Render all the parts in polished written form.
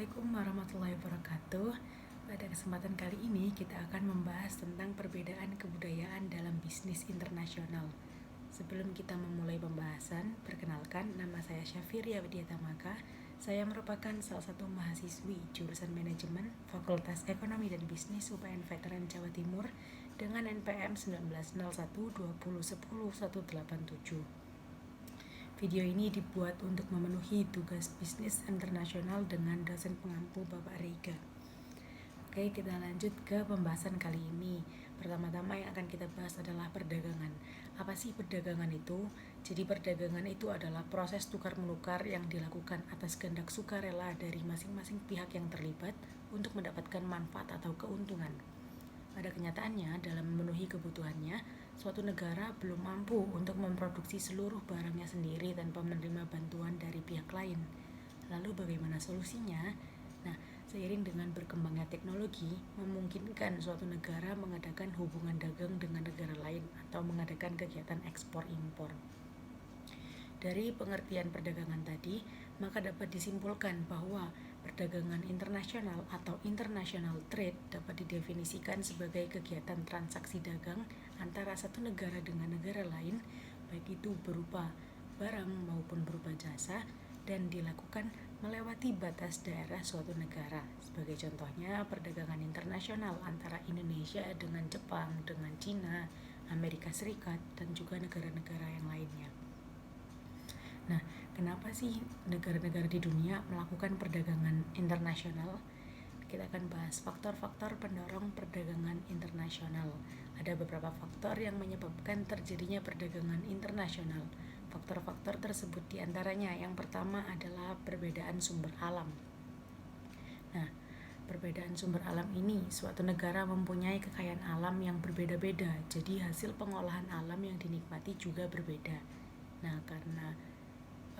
Assalamualaikum warahmatullahi wabarakatuh. Pada kesempatan kali ini kita akan membahas tentang perbedaan kebudayaan dalam bisnis internasional. Sebelum kita memulai pembahasan, perkenalkan nama saya Syafiria Widiatamaka. Saya merupakan salah satu mahasiswi jurusan manajemen Fakultas Ekonomi dan Bisnis UPN Veteran Jawa Timur dengan NPM 190120101877. Video ini dibuat untuk memenuhi tugas bisnis internasional dengan dosen pengampu Bapak Rega. Oke, kita lanjut ke pembahasan kali ini. Pertama-tama yang akan kita bahas adalah perdagangan. Apa sih perdagangan itu? Jadi perdagangan itu adalah proses tukar-menukar yang dilakukan atas kehendak sukarela dari masing-masing pihak yang terlibat untuk mendapatkan manfaat atau keuntungan. Pada kenyataannya, dalam memenuhi kebutuhannya, suatu negara belum mampu untuk memproduksi seluruh barangnya sendiri tanpa menerima bantuan dari pihak lain. Lalu bagaimana solusinya? Nah, seiring dengan berkembangnya teknologi, memungkinkan suatu negara mengadakan hubungan dagang dengan negara lain atau mengadakan kegiatan ekspor-impor. Dari pengertian perdagangan tadi, maka dapat disimpulkan bahwa perdagangan internasional atau international trade dapat didefinisikan sebagai kegiatan transaksi dagang antara satu negara dengan negara lain, baik itu berupa barang maupun berupa jasa, dan dilakukan melewati batas daerah suatu negara. Sebagai contohnya, perdagangan internasional antara Indonesia dengan Jepang, dengan Cina, Amerika Serikat, dan juga negara-negara yang lainnya. Nah, kenapa sih negara-negara di dunia melakukan perdagangan internasional? Kita akan bahas faktor-faktor pendorong perdagangan internasional. Ada beberapa faktor yang menyebabkan terjadinya perdagangan internasional. Faktor-faktor tersebut diantaranya yang pertama adalah perbedaan sumber alam. Nah, perbedaan sumber alam ini, suatu negara mempunyai kekayaan alam yang berbeda-beda, jadi hasil pengolahan alam yang dinikmati juga berbeda. Nah, karena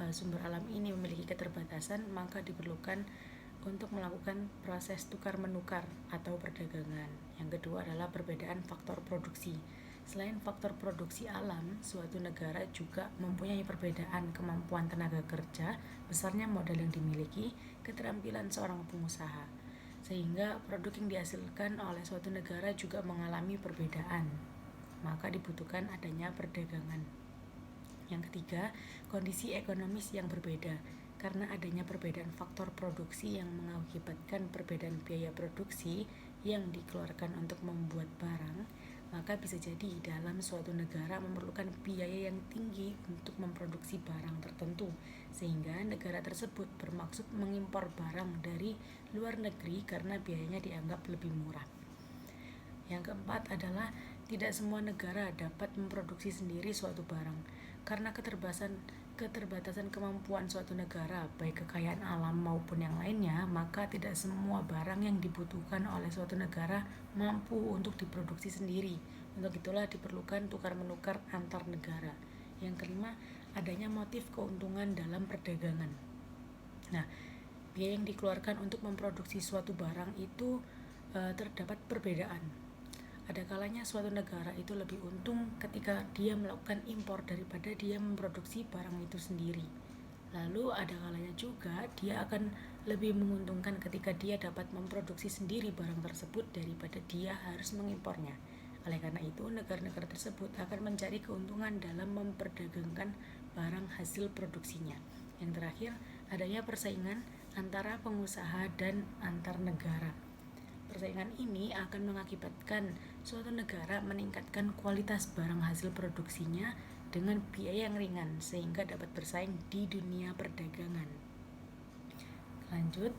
sumber alam ini memiliki keterbatasan, maka diperlukan untuk melakukan proses tukar-menukar atau perdagangan. Yang kedua adalah perbedaan faktor produksi. Selain faktor produksi alam, suatu negara juga mempunyai perbedaan kemampuan tenaga kerja, besarnya modal yang dimiliki, keterampilan seorang pengusaha, sehingga produk yang dihasilkan oleh suatu negara juga mengalami perbedaan. Maka dibutuhkan adanya perdagangan. Yang ketiga, kondisi ekonomis yang berbeda. Karena adanya perbedaan faktor produksi yang mengakibatkan perbedaan biaya produksi yang dikeluarkan untuk membuat barang, maka bisa jadi dalam suatu negara memerlukan biaya yang tinggi untuk memproduksi barang tertentu, sehingga negara tersebut bermaksud mengimpor barang dari luar negeri karena biayanya dianggap lebih murah. Yang keempat adalah tidak semua negara dapat memproduksi sendiri suatu barang. Karena keterbatasan kemampuan suatu negara, baik kekayaan alam maupun yang lainnya, maka tidak semua barang yang dibutuhkan oleh suatu negara mampu untuk diproduksi sendiri. Untuk itulah diperlukan tukar-menukar antar negara. Yang kelima, adanya motif keuntungan dalam perdagangan. Nah, biaya yang dikeluarkan untuk memproduksi suatu barang itu terdapat perbedaan. Ada kalanya suatu negara itu lebih untung ketika dia melakukan impor daripada dia memproduksi barang itu sendiri. Lalu ada kalanya juga dia akan lebih menguntungkan ketika dia dapat memproduksi sendiri barang tersebut daripada dia harus mengimpornya. Oleh karena itu, negara-negara tersebut akan mencari keuntungan dalam memperdagangkan barang hasil produksinya. Yang terakhir, adanya persaingan antara pengusaha dan antar negara. Persaingan ini akan mengakibatkan suatu negara meningkatkan kualitas barang hasil produksinya dengan biaya yang ringan sehingga dapat bersaing di dunia perdagangan. Lanjut,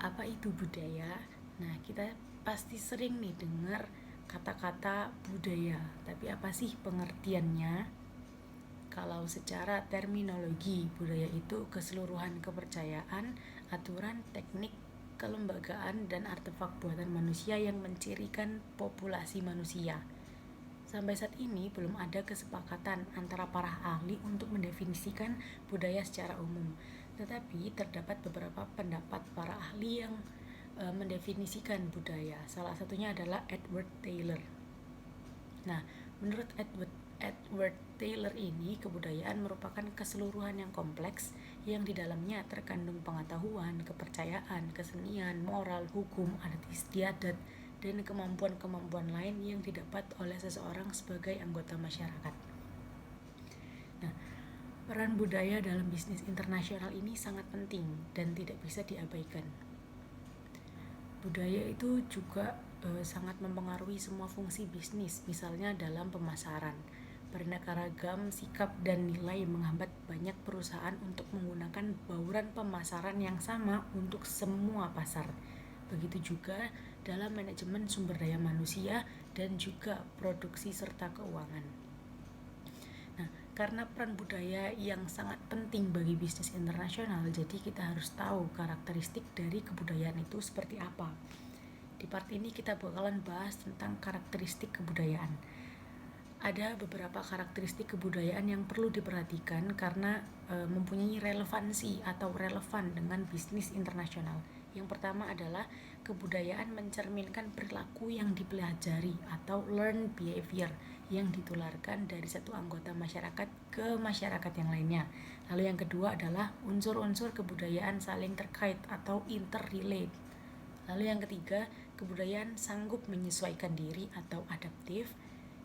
apa itu budaya? Nah, kita pasti sering nih dengar kata-kata budaya, tapi apa sih pengertiannya? Kalau secara terminologi, budaya itu keseluruhan kepercayaan, aturan, teknik, kelembagaan, dan artefak buatan manusia yang mencirikan populasi manusia. Sampai saat ini belum ada kesepakatan antara para ahli untuk mendefinisikan budaya secara umum. Tetapi terdapat beberapa pendapat para ahli yang mendefinisikan budaya. Salah satunya adalah Edward Taylor. Nah, menurut Edward Taylor ini, kebudayaan merupakan keseluruhan yang kompleks yang di dalamnya terkandung pengetahuan, kepercayaan, kesenian, moral, hukum, adat istiadat, dan kemampuan-kemampuan lain yang didapat oleh seseorang sebagai anggota masyarakat. Nah, peran budaya dalam bisnis internasional ini sangat penting dan tidak bisa diabaikan. Budaya itu juga sangat mempengaruhi semua fungsi bisnis, misalnya dalam pemasaran. Beraneka ragam sikap dan nilai menghambat banyak perusahaan untuk menggunakan bauran pemasaran yang sama untuk semua pasar. Begitu juga dalam manajemen sumber daya manusia dan juga produksi serta keuangan. Nah, karena peran budaya yang sangat penting bagi bisnis internasional, jadi kita harus tahu karakteristik dari kebudayaan itu seperti apa. Di part ini kita bakalan bahas tentang karakteristik kebudayaan. Ada beberapa karakteristik kebudayaan yang perlu diperhatikan karena mempunyai relevansi atau relevan dengan bisnis internasional. Yang pertama adalah kebudayaan mencerminkan perilaku yang dipelajari atau learned behavior yang ditularkan dari satu anggota masyarakat ke masyarakat yang lainnya. Lalu yang kedua adalah unsur-unsur kebudayaan saling terkait atau interrelate. Lalu yang ketiga, kebudayaan sanggup menyesuaikan diri atau adaptif.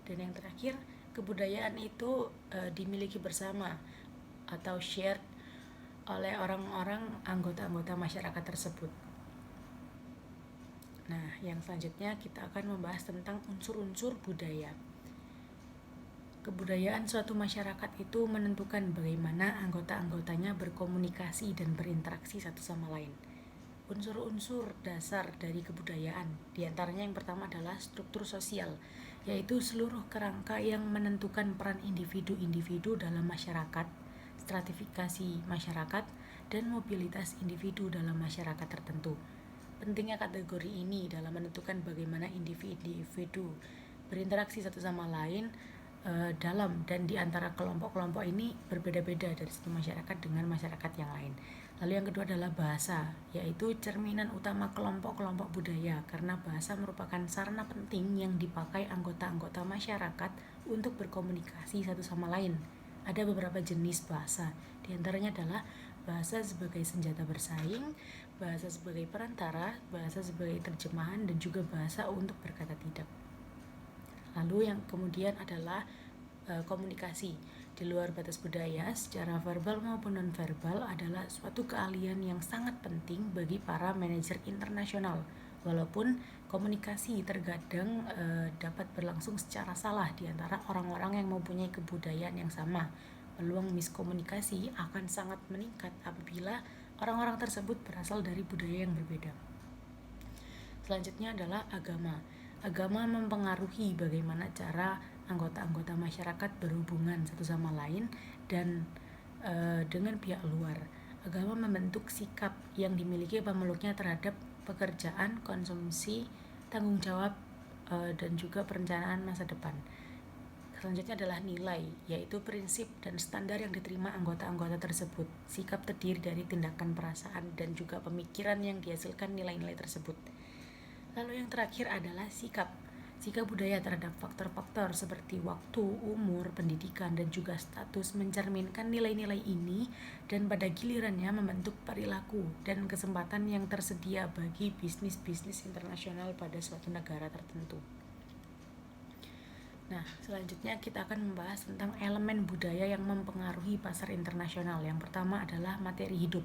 Dan yang terakhir, kebudayaan itu dimiliki bersama atau shared oleh orang-orang anggota-anggota masyarakat tersebut. Nah, yang selanjutnya kita akan membahas tentang unsur-unsur budaya. Kebudayaan suatu masyarakat itu menentukan bagaimana anggota-anggotanya berkomunikasi dan berinteraksi satu sama lain. Unsur-unsur dasar dari kebudayaan, diantaranya yang pertama adalah struktur sosial, yaitu seluruh kerangka yang menentukan peran individu-individu dalam masyarakat, stratifikasi masyarakat, dan mobilitas individu dalam masyarakat tertentu. Pentingnya kategori ini dalam menentukan bagaimana individu-individu berinteraksi satu sama lain dalam dan di antara kelompok-kelompok ini berbeda-beda dari satu masyarakat dengan masyarakat yang lain. Lalu yang kedua adalah bahasa, yaitu cerminan utama kelompok-kelompok budaya karena bahasa merupakan sarana penting yang dipakai anggota-anggota masyarakat untuk berkomunikasi satu sama lain. Ada beberapa jenis bahasa, diantaranya adalah bahasa sebagai senjata bersaing, bahasa sebagai perantara, bahasa sebagai terjemahan, dan juga bahasa untuk berkata tidak. Lalu yang kemudian adalah komunikasi. Di luar batas budaya, secara verbal maupun non-verbal adalah suatu keahlian yang sangat penting bagi para manajer internasional. Walaupun komunikasi terkadang dapat berlangsung secara salah di antara orang-orang yang mempunyai kebudayaan yang sama. Peluang miskomunikasi akan sangat meningkat apabila orang-orang tersebut berasal dari budaya yang berbeda. Selanjutnya adalah agama. Agama mempengaruhi bagaimana cara anggota-anggota masyarakat berhubungan satu sama lain dan dengan pihak luar. Agama membentuk sikap yang dimiliki pemeluknya terhadap pekerjaan, konsumsi, tanggung jawab, dan juga perencanaan masa depan. Selanjutnya adalah nilai, yaitu prinsip dan standar yang diterima anggota-anggota tersebut. Sikap terdiri dari tindakan, perasaan, dan juga pemikiran yang dihasilkan nilai-nilai tersebut. Lalu yang terakhir adalah sikap. Sikap budaya terhadap faktor-faktor seperti waktu, umur, pendidikan, dan juga status mencerminkan nilai-nilai ini dan pada gilirannya membentuk perilaku dan kesempatan yang tersedia bagi bisnis-bisnis internasional pada suatu negara tertentu. Nah, selanjutnya kita akan membahas tentang elemen budaya yang mempengaruhi pasar internasional. Yang pertama adalah materi hidup.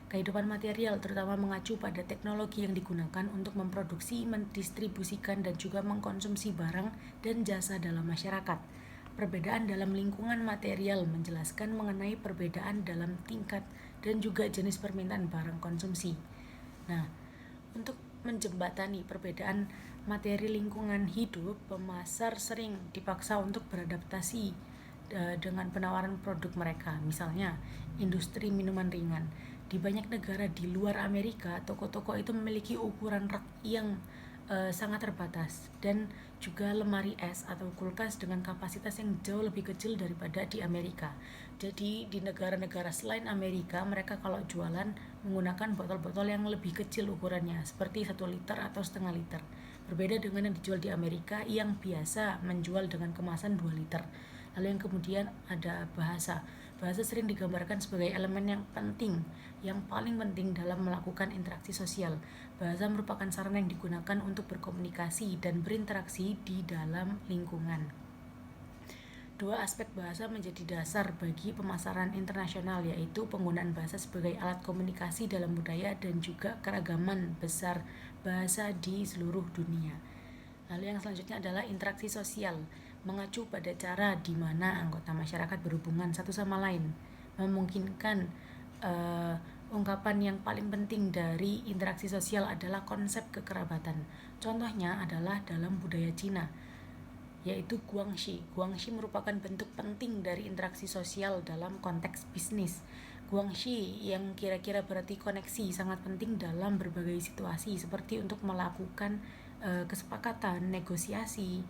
Kehidupan material terutama mengacu pada teknologi yang digunakan untuk memproduksi, mendistribusikan, dan juga mengkonsumsi barang dan jasa dalam masyarakat. Perbedaan dalam lingkungan material menjelaskan mengenai perbedaan dalam tingkat dan juga jenis permintaan barang konsumsi. Nah, untuk menjembatani perbedaan materi lingkungan hidup, pemasar sering dipaksa untuk beradaptasi dengan penawaran produk mereka. Misalnya, industri minuman ringan. Di banyak negara di luar Amerika, toko-toko itu memiliki ukuran rak yang sangat terbatas dan juga lemari es atau kulkas dengan kapasitas yang jauh lebih kecil daripada di Amerika. Jadi di negara-negara selain Amerika, mereka kalau jualan menggunakan botol-botol yang lebih kecil ukurannya, seperti 1 liter atau setengah liter. Berbeda dengan yang dijual di Amerika yang biasa menjual dengan kemasan 2 liter. Lalu yang kemudian ada bahasa. Bahasa sering digambarkan sebagai elemen yang penting, yang paling penting dalam melakukan interaksi sosial. Bahasa merupakan sarana yang digunakan untuk berkomunikasi dan berinteraksi di dalam lingkungan. Dua aspek bahasa menjadi dasar bagi pemasaran internasional, yaitu penggunaan bahasa sebagai alat komunikasi dalam budaya dan juga keragaman besar bahasa di seluruh dunia. Lalu yang selanjutnya adalah interaksi sosial, mengacu pada cara di mana anggota masyarakat berhubungan satu sama lain, memungkinkan ungkapan yang paling penting dari interaksi sosial adalah konsep kekerabatan. Contohnya adalah dalam budaya Cina, yaitu guangxi. Guangxi merupakan bentuk penting dari interaksi sosial dalam konteks bisnis. Guangxi yang kira-kira berarti koneksi sangat penting dalam berbagai situasi, seperti untuk melakukan kesepakatan, negosiasi,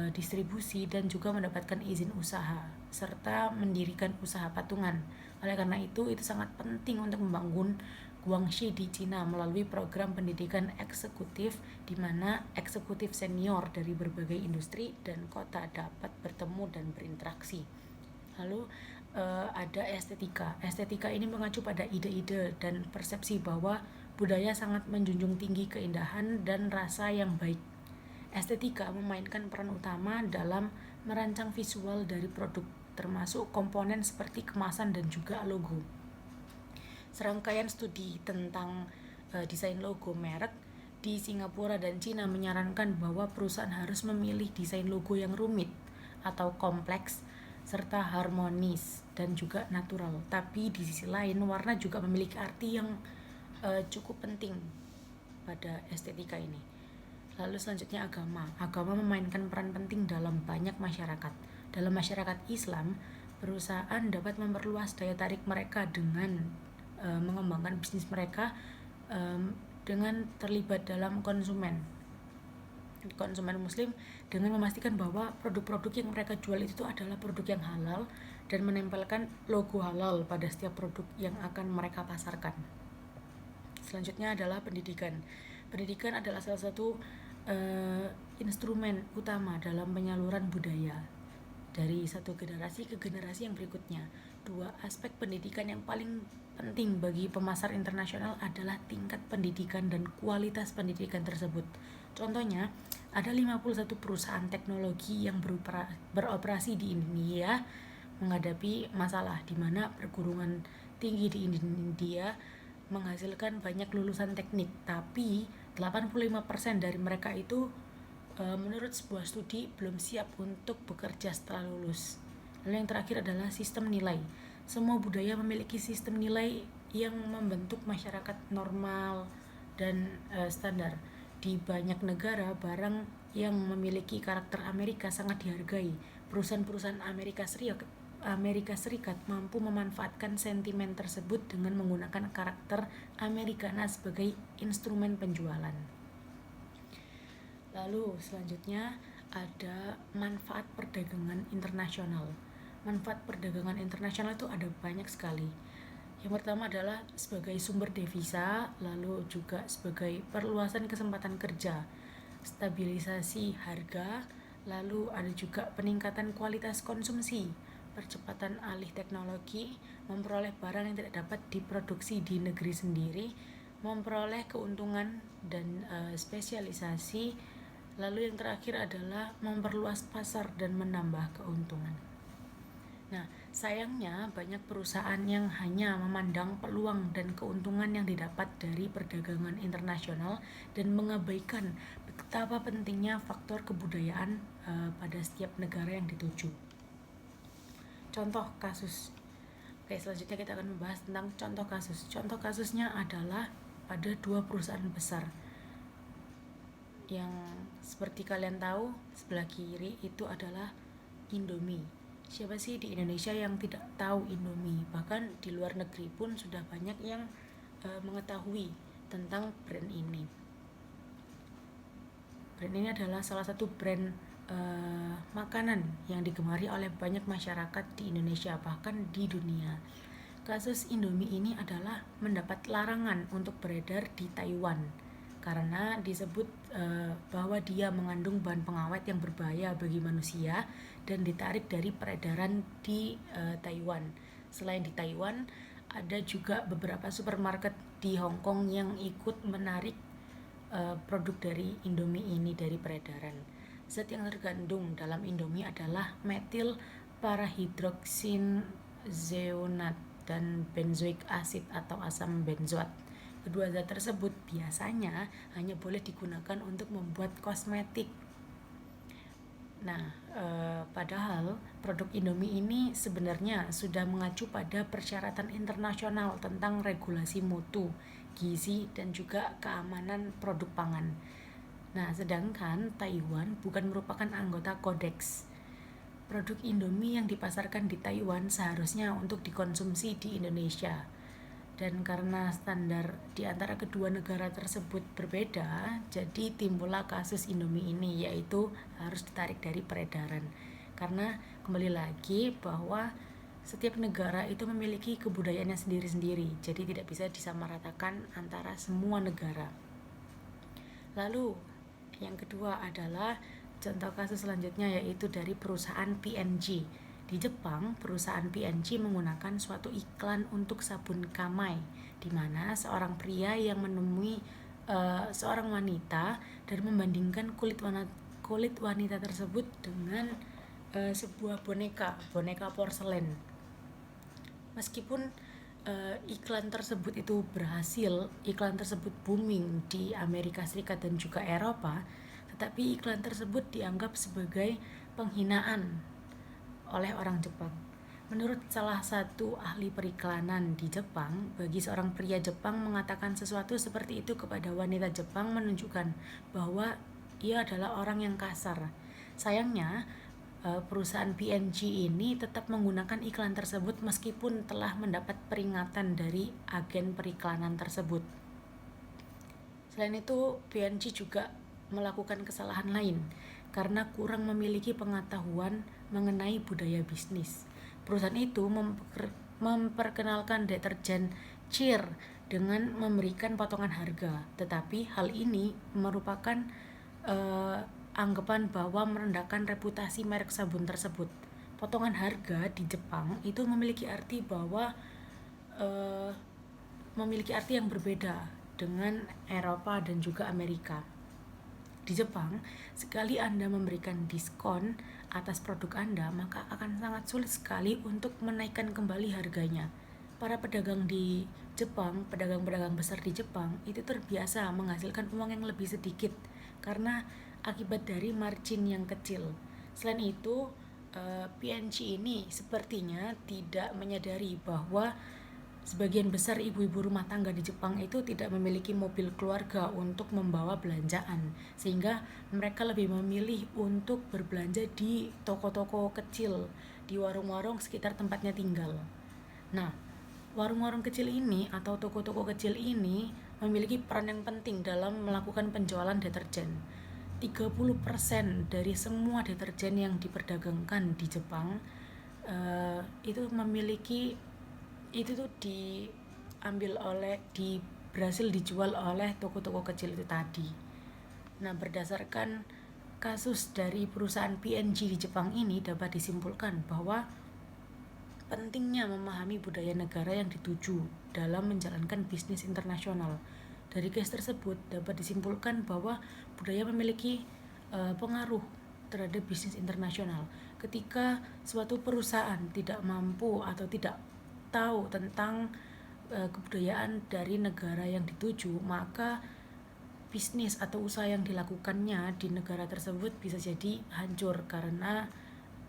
distribusi, dan juga mendapatkan izin usaha, serta mendirikan usaha patungan. Oleh karena itu sangat penting untuk membangun guangxi di Cina melalui program pendidikan eksekutif, di mana eksekutif senior dari berbagai industri dan kota dapat bertemu dan berinteraksi. Lalu ada estetika. Estetika ini mengacu pada ide-ide dan persepsi bahwa budaya sangat menjunjung tinggi keindahan dan rasa yang baik. Estetika memainkan peran utama dalam merancang visual dari produk, termasuk komponen seperti kemasan dan juga logo. Serangkaian studi tentang desain logo merek di Singapura dan Cina menyarankan bahwa perusahaan harus memilih desain logo yang rumit atau kompleks serta harmonis dan juga natural. Tapi di sisi lain, warna juga memiliki arti yang cukup penting pada estetika ini. Lalu selanjutnya agama. Agama memainkan peran penting dalam banyak masyarakat. Dalam masyarakat Islam, perusahaan dapat memperluas daya tarik mereka dengan mengembangkan bisnis mereka dengan terlibat dalam konsumen muslim, dengan memastikan bahwa produk-produk yang mereka jual itu adalah produk yang halal dan menempelkan logo halal pada setiap produk yang akan mereka pasarkan. Selanjutnya adalah pendidikan. Pendidikan adalah salah satu instrumen utama dalam penyaluran budaya dari satu generasi ke generasi yang berikutnya. Dua aspek pendidikan yang paling penting bagi pemasar internasional adalah tingkat pendidikan dan kualitas pendidikan tersebut. Contohnya, ada 51 perusahaan teknologi yang beroperasi di India menghadapi masalah di mana perguruan tinggi di India menghasilkan banyak lulusan teknik, tapi 85% dari mereka itu menurut sebuah studi belum siap untuk bekerja setelah lulus. Lalu yang terakhir adalah sistem nilai. Semua budaya memiliki sistem nilai yang membentuk masyarakat normal dan standar. Di banyak negara, barang yang memiliki karakter Amerika sangat dihargai. Perusahaan-perusahaan Amerika Serikat mampu memanfaatkan sentimen tersebut dengan menggunakan karakter Americana sebagai instrumen penjualan. Lalu selanjutnya ada manfaat perdagangan internasional. Manfaat perdagangan internasional itu ada banyak sekali. Yang pertama adalah sebagai sumber devisa, lalu juga sebagai perluasan kesempatan kerja, stabilisasi harga, lalu ada juga peningkatan kualitas konsumsi, percepatan alih teknologi, memperoleh barang yang tidak dapat diproduksi di negeri sendiri, memperoleh keuntungan dan spesialisasi. Lalu yang terakhir adalah memperluas pasar dan menambah keuntungan. Nah, sayangnya banyak perusahaan yang hanya memandang peluang dan keuntungan yang didapat dari perdagangan internasional dan mengabaikan betapa pentingnya faktor kebudayaan pada setiap negara yang dituju. Contoh kasus. Oke, selanjutnya kita akan membahas tentang contoh kasus. Contoh kasusnya adalah pada dua perusahaan besar yang seperti kalian tahu, sebelah kiri itu adalah Indomie. Siapa sih di Indonesia yang tidak tahu Indomie? Bahkan di luar negeri pun sudah banyak yang mengetahui tentang brand ini. Brand ini adalah salah satu brand makanan yang digemari oleh banyak masyarakat di Indonesia, bahkan di dunia. Kasus Indomie ini adalah mendapat larangan untuk beredar di Taiwan. karena disebut bahwa dia mengandung bahan pengawet yang berbahaya bagi manusia dan ditarik dari peredaran di Taiwan. Selain di Taiwan, ada juga beberapa supermarket di Hong Kong yang ikut menarik produk dari Indomie ini dari peredaran. Zat yang terkandung dalam Indomie adalah metil parahidroksinzeonat dan benzoik acid atau asam benzoat. Kedua zat tersebut biasanya hanya boleh digunakan untuk membuat kosmetik. Nah, padahal produk Indomie ini sebenarnya sudah mengacu pada persyaratan internasional tentang regulasi mutu, gizi, dan juga keamanan produk pangan. Nah, sedangkan Taiwan bukan merupakan anggota Codex. Produk Indomie yang dipasarkan di Taiwan seharusnya untuk dikonsumsi di Indonesia. Dan karena standar di antara kedua negara tersebut berbeda, jadi timbullah kasus Indomie ini, yaitu harus ditarik dari peredaran. Karena kembali lagi bahwa setiap negara itu memiliki kebudayaannya sendiri-sendiri, jadi tidak bisa disamaratakan antara semua negara. Lalu yang kedua adalah contoh kasus selanjutnya, yaitu dari perusahaan P&G. Di Jepang, perusahaan P&G menggunakan suatu iklan untuk sabun Kamai, di mana seorang pria yang menemui seorang wanita dan membandingkan kulit wanita tersebut dengan sebuah boneka porselen. Meskipun iklan tersebut itu berhasil, iklan tersebut booming di Amerika Serikat dan juga Eropa, tetapi iklan tersebut dianggap sebagai penghinaan oleh orang Jepang. Menurut salah satu ahli periklanan di Jepang, bagi seorang pria Jepang mengatakan sesuatu seperti itu kepada wanita Jepang menunjukkan bahwa ia adalah orang yang kasar. Sayangnya, perusahaan P&G ini tetap menggunakan iklan tersebut meskipun telah mendapat peringatan dari agen periklanan tersebut. Selain itu, P&G juga melakukan kesalahan lain karena kurang memiliki pengetahuan mengenai budaya bisnis. Perusahaan itu memperkenalkan deterjen Cheer dengan memberikan potongan harga, tetapi hal ini merupakan anggapan bahwa merendahkan reputasi merek sabun tersebut. Potongan harga di Jepang itu memiliki arti bahwa memiliki arti yang berbeda dengan Eropa dan juga Amerika. Di Jepang, sekali Anda memberikan diskon atas produk Anda, maka akan sangat sulit sekali untuk menaikkan kembali harganya. Para pedagang di Jepang, pedagang-pedagang besar di Jepang, itu terbiasa menghasilkan uang yang lebih sedikit karena akibat dari margin yang kecil. Selain itu, P&G ini sepertinya tidak menyadari bahwa sebagian besar ibu-ibu rumah tangga di Jepang itu tidak memiliki mobil keluarga untuk membawa belanjaan, sehingga mereka lebih memilih untuk berbelanja di toko-toko kecil, di warung-warung sekitar tempatnya tinggal. Nah, warung-warung kecil ini atau toko-toko kecil ini memiliki peran yang penting dalam melakukan penjualan deterjen. 30% dari semua deterjen yang diperdagangkan di Jepang itu berhasil dijual oleh toko-toko kecil itu tadi. Nah, berdasarkan kasus dari perusahaan P&G di Jepang ini dapat disimpulkan bahwa pentingnya memahami budaya negara yang dituju dalam menjalankan bisnis internasional. Dari case tersebut dapat disimpulkan bahwa budaya memiliki pengaruh terhadap bisnis internasional. Ketika suatu perusahaan tidak mampu atau tidak tahu tentang kebudayaan dari negara yang dituju, maka bisnis atau usaha yang dilakukannya di negara tersebut bisa jadi hancur karena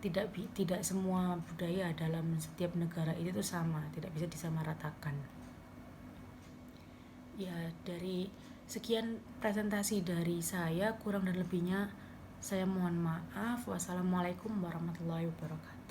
tidak semua budaya dalam setiap negara itu sama, tidak bisa disamaratakan. Ya, dari sekian presentasi dari saya, kurang dan lebihnya saya mohon maaf. Wassalamualaikum warahmatullahi wabarakatuh.